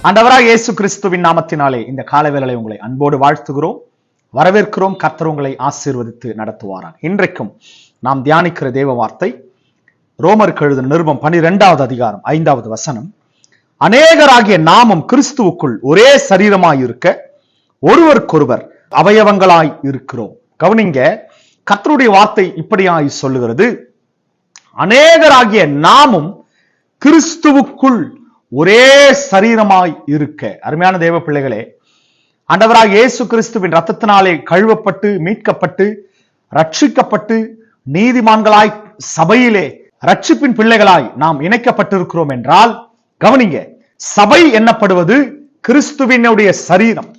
ஆண்டவராக இயேசு கிறிஸ்துவின் நாமத்தினாலே இந்த காலவேளை உங்களை அன்போடு வாழ்த்துகிறோம், வரவேற்கிறோம். கர்த்தர் உங்களை ஆசீர்வதித்து நடத்துவாராக. இன்றைக்கும் நாம் தியானிக்கிற தேவ வார்த்தை ரோமருக்கு எழுதின நிருபம் 12வது அதிகாரம் 5வது வசனம். அநேகராகிய நாமும் கிறிஸ்துவுக்குள் ஒரே சரீரமாயிருக்க ஒருவருக்கொருவர் அவயவங்களாய் இருக்கிறோம். கவனிங்க, கர்த்தருடைய வார்த்தை இப்படியாய் சொல்லுகிறது, அநேகராகிய நாமும் கிறிஸ்துவுக்குள் ஒரே சரீரமாய் இருக்க. அருமையான தேவ பிள்ளைகளே, ஆண்டவராக இயேசு கிறிஸ்துவின் ரத்தத்தினாலே கழுவப்பட்டு மீட்கப்பட்டு ரட்சிக்கப்பட்டு நீதிமான்களாய் சபையிலே ரட்சிப்பின் பிள்ளைகளாய் நாம் இணைக்கப்பட்டிருக்கிறோம் என்றால், கவனிங்க, சபை என்னப்படுவது கிறிஸ்துவினுடைய சரீரம்.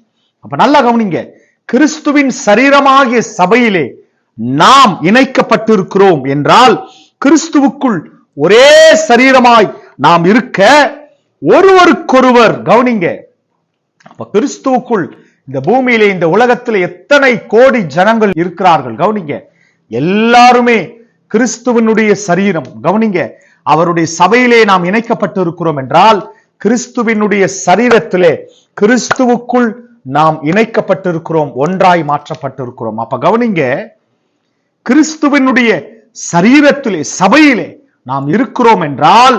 அப்ப நல்லா கவனிங்க, கிறிஸ்துவின் சரீரமாகிய சபையிலே நாம் இணைக்கப்பட்டிருக்கிறோம் என்றால், கிறிஸ்துவுக்குள் ஒரே சரீரமாய் நாம் இருக்க ஒருவருக்கொருவர், கவனிங்க, அப்ப கிறிஸ்துவுக்குள் இந்த பூமியிலே இந்த உலகத்தில் எத்தனை கோடி ஜனங்கள் இருக்கிறார்கள், கவனிங்க, எல்லாருமே கிறிஸ்துவனுடைய சரீரம். கவனிங்க, அவருடைய சபையிலே நாம் இணைக்கப்பட்டு இருக்கிறோம் என்றால், கிறிஸ்துவினுடைய சரீரத்திலே கிறிஸ்துவுக்குள் நாம் இணைக்கப்பட்டிருக்கிறோம், ஒன்றாய் மாற்றப்பட்டிருக்கிறோம். அப்ப கவனிங்க, கிறிஸ்துவினுடைய சரீரத்திலே சபையிலே நாம் இருக்கிறோம் என்றால்,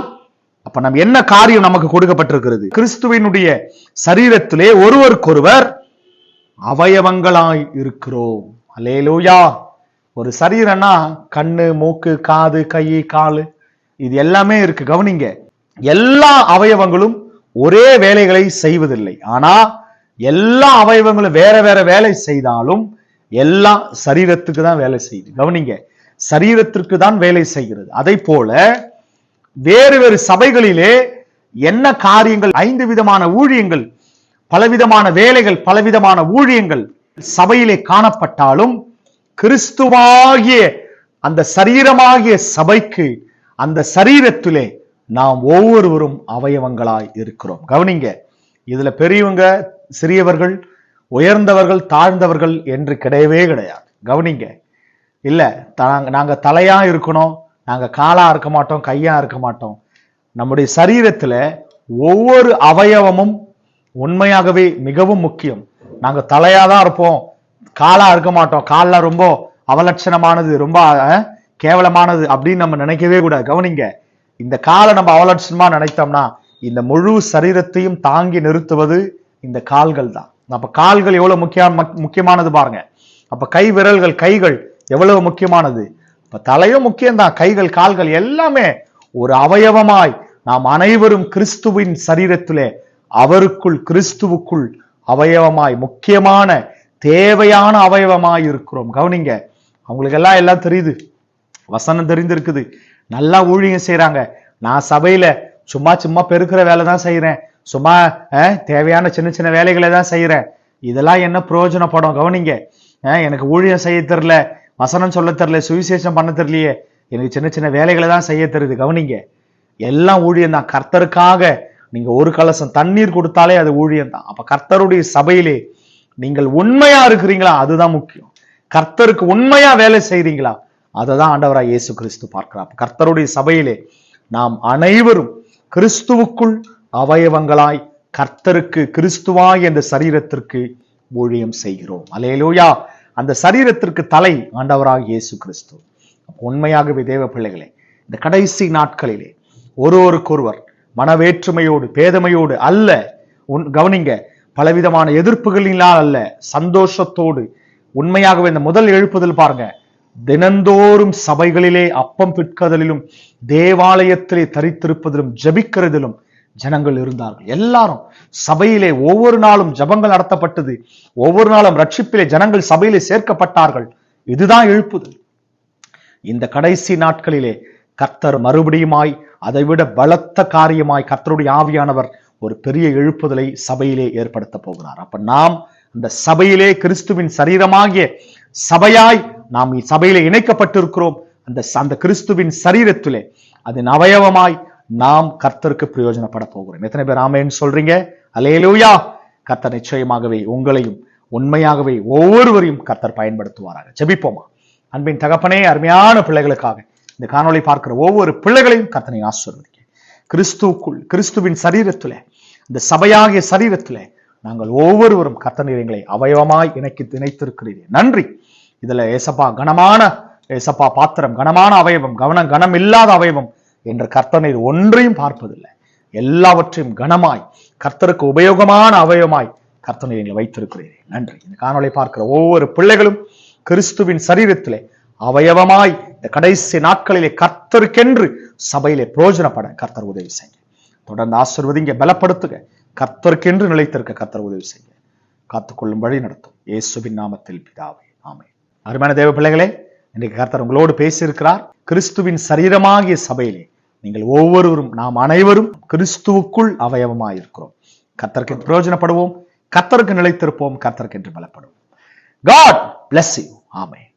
அப்ப நம்ம என்ன காரியம் நமக்கு கொடுக்கப்பட்டிருக்கிறது? கிறிஸ்துவினுடைய சரீரத்திலே ஒருவருக்கொருவர் அவயவங்களாய் இருக்கிறோம். அல்லேலூயா. ஒரு சரீரம்னா கண்ணு, மூக்கு, காது, கை, காலு, இது எல்லாமே இருக்கு. கவனிங்க, எல்லா அவயவங்களும் ஒரே வேலைகளை செய்வதில்லை. ஆனா எல்லா அவயவங்களும் வேற வேற வேலை செய்தாலும் எல்லாம் சரீரத்துக்கு தான் வேலை செய்யுது. கவனிங்க, சரீரத்திற்கு தான் வேலை செய்கிறது. அதை போல வேறு வேறு சபைகளிலே என்ன காரியங்கள், 5 விதமான ஊழியங்கள், பலவிதமான வேலைகள், பலவிதமான ஊழியங்கள் சபையிலே காணப்பட்டாலும், கிறிஸ்துவாகிய அந்த சரீரமாகிய சபைக்கு அந்த சரீரத்திலே நாம் ஒவ்வொருவரும் அவயவங்களாய் இருக்கிறோம். கவனிங்க, இதுல பெரியவங்க, சிறியவர்கள், உயர்ந்தவர்கள், தாழ்ந்தவர்கள் என்று கிடையவே கிடையாது. கவனிங்க, இல்ல நாங்க தலையா இருக்கணும், நாங்க காலா இருக்க மாட்டோம், கையா இருக்க மாட்டோம். நம்முடைய சரீரத்துல ஒவ்வொரு அவயவமும் உண்மையாகவே மிகவும் முக்கியம். நாங்க தலையாதான் இருப்போம், காலா இருக்க மாட்டோம், காலில் ரொம்ப அவலட்சணமானது, ரொம்ப கேவலமானது அப்படின்னு நம்ம நினைக்கவே கூடாது. கவனிங்க, இந்த காலை நம்ம அவலட்சணமா நினைத்தோம்னா இந்த முழு சரீரத்தையும் தாங்கி நிறுத்துவது இந்த கால்கள் தான். அப்ப கால்கள் எவ்வளவு முக்கியமானது பாருங்க. அப்ப கை விரல்கள், கைகள் எவ்வளவு முக்கியமானது. இப்ப தலையும் முக்கியம்தான், கைகள், கால்கள் எல்லாமே ஒரு அவயவமாய் நாம் அனைவரும் கிறிஸ்துவின் சரீரத்திலே அவருக்குள் கிறிஸ்துவுக்குள் அவயவமாய் முக்கியமான தேவையான அவயவமாய் இருக்கிறோம். கவனிங்க, அவங்களுக்கு எல்லாம் தெரியுது, வசனம் தெரிந்திருக்குது, நல்லா ஊழியம் செய்யறாங்க. நான் சபையில சும்மா சும்மா பெருக்கிற வேலை தான் செய்யறேன், சும்மா தேவையான சின்ன சின்ன வேலைகளை தான் செய்யறேன், இதெல்லாம் என்ன பிரயோஜனப்படும்? கவனிங்க, எனக்கு ஊழியம் செய்ய தெரியல, வசனம் சொல்ல தெரியல, சுவிசேஷம் பண்ண தெரியலையே, எனக்கு சின்ன சின்ன வேலைகளை தான் செய்ய தெரியுது. கவனிங்க, எல்லாம் ஊழியம் தான். கர்த்தருக்காக நீங்க ஒரு கலசம் தண்ணீர் கொடுத்தாலே அது ஊழியம் தான். அப்ப கர்த்தருடைய சபையிலே நீங்கள் உண்மையா இருக்கிறீங்களா? அதுதான் முக்கியம். கர்த்தருக்கு உண்மையா வேலை செய்றீங்களா? அதை தான் ஆண்டவராய் இயேசு கிறிஸ்து பார்க்கிறார். கர்த்தருடைய சபையிலே நாம் அனைவரும் கிறிஸ்துவுக்குள் அவயவங்களாய் கர்த்தருக்கு கிறிஸ்துவாய் என்ற சரீரத்திற்கு ஊழியம் செய்கிறோம். அல்லேலூயா. அந்த சரீரத்திற்கு தலை ஆண்டவராக இயேசு கிறிஸ்து. உண்மையாகவே தேவ பிள்ளைகளே, இந்த கடைசி நாட்களிலே ஒருவருக்கொருவர் மனவேற்றுமையோடு பேதமையோடு அல்ல, கவனிங்க, பலவிதமான எதிர்ப்புகளினால் அல்ல, சந்தோஷத்தோடு உண்மையாகவே இந்த முதல் எழுப்புதல் பாருங்க, தினந்தோறும் சபைகளிலே அப்பம் பிற்கதலிலும் தேவாலயத்திலே தரித்திருப்பதிலும் ஜபிக்கிறதிலும் ஜனங்கள் இருந்தார்கள். எல்லாரும் சபையிலே ஒவ்வொரு நாளும் ஜபங்கள் நடத்தப்பட்டது, ஒவ்வொரு நாளும் ரட்சிப்பிலே ஜனங்கள் சபையிலே சேர்க்கப்பட்டார்கள். இதுதான் எழுப்புதல். இந்த கடைசி நாட்களிலே கர்த்தர் மறுபடியுமாய் அதைவிட பலத்த காரியமாய் கர்த்தருடைய ஆவியானவர் ஒரு பெரிய எழுப்புதலை சபையிலே ஏற்படுத்த போகிறார். அப்ப நாம் அந்த சபையிலே கிறிஸ்துவின் சரீரமாகிய சபையாய் நாம் சபையிலே இணைக்கப்பட்டிருக்கிறோம். அந்த கிறிஸ்துவின் சரீரத்திலே அதன் அவயவமாய் நாம் கர்த்தருக்கு பிரயோஜனப்பட போகிறோம். எத்தனை பேர் ஆமென் சொல்றீங்க? அல்லேலூயா. கர்த்தர் நிச்சயமாகவே உங்களையும் உண்மையாகவே ஒவ்வொருவரையும் கர்த்தர் பயன்படுத்துவாராக. ஜெபிப்போமா. அன்பின் தகப்பனே, அருமையான பிள்ளைகளுக்காக இந்த காணொளி பார்க்கிற ஒவ்வொரு பிள்ளைகளையும் கர்த்தரை ஆசீர்வதிக்க, கிறிஸ்துவுக்குள் கிறிஸ்துவின் சரீரத்திலே இந்த சபையாகிய சரீரத்திலே நாங்கள் ஒவ்வொருவரும் கர்த்தர் எங்களை அவயவமாய் இணைத்திருக்கிறீர்கள். நன்றி. இதுல ஏசப்பா கனமான ஏசப்பா பாத்திரம், கனமான அவயவம், கனம் இல்லாத அவயவம் என்ற கர்த்தர் ஒன்றையும் பார்ப்பதில்லை. எல்லாவற்றையும் கனமாய் கர்த்தருக்கு உபயோகமான அவயவமாய் கர்த்தர் எங்களை வைத்திருக்கிறீர்கள். நன்றி. இந்த காணொளி பார்க்கிற ஒவ்வொரு பிள்ளைகளும் கிறிஸ்துவின் சரீரத்திலே அவயவமாய் இந்த கடைசி நாட்களிலே கர்த்தருக்கென்று சபையிலே பிரயோஜனப்பட கர்த்தர் உதவி செய்ய. தொடர்ந்து ஆசீர்வதிங்க, பலப்படுத்துக. கர்த்தருக்கென்று நிலைத்திருக்க கர்த்தர் உதவி செய்ய. காத்துக்கொள்ளும் வழி நடத்தும் இயேசுவின் நாமத்தில் பிதாவே, ஆமென். அருமையான தேவ பிள்ளைகளே, இன்றைக்கு கர்த்தர் உங்களோடு பேசியிருக்கிறார். கிறிஸ்துவின் சரீரமாகிய சபையிலே நீங்கள் ஒவ்வொருவரும், நாம் அனைவரும் கிறிஸ்துவுக்குள் அவயவமாயிருக்கிறோம். கர்த்தருக்கு பிரயோஜனப்படுவோம், கர்த்தருக்கு நிலைத்திருப்போம், கர்த்தருக்கு என்று பலப்படுவோம். God bless you. ஆமென்.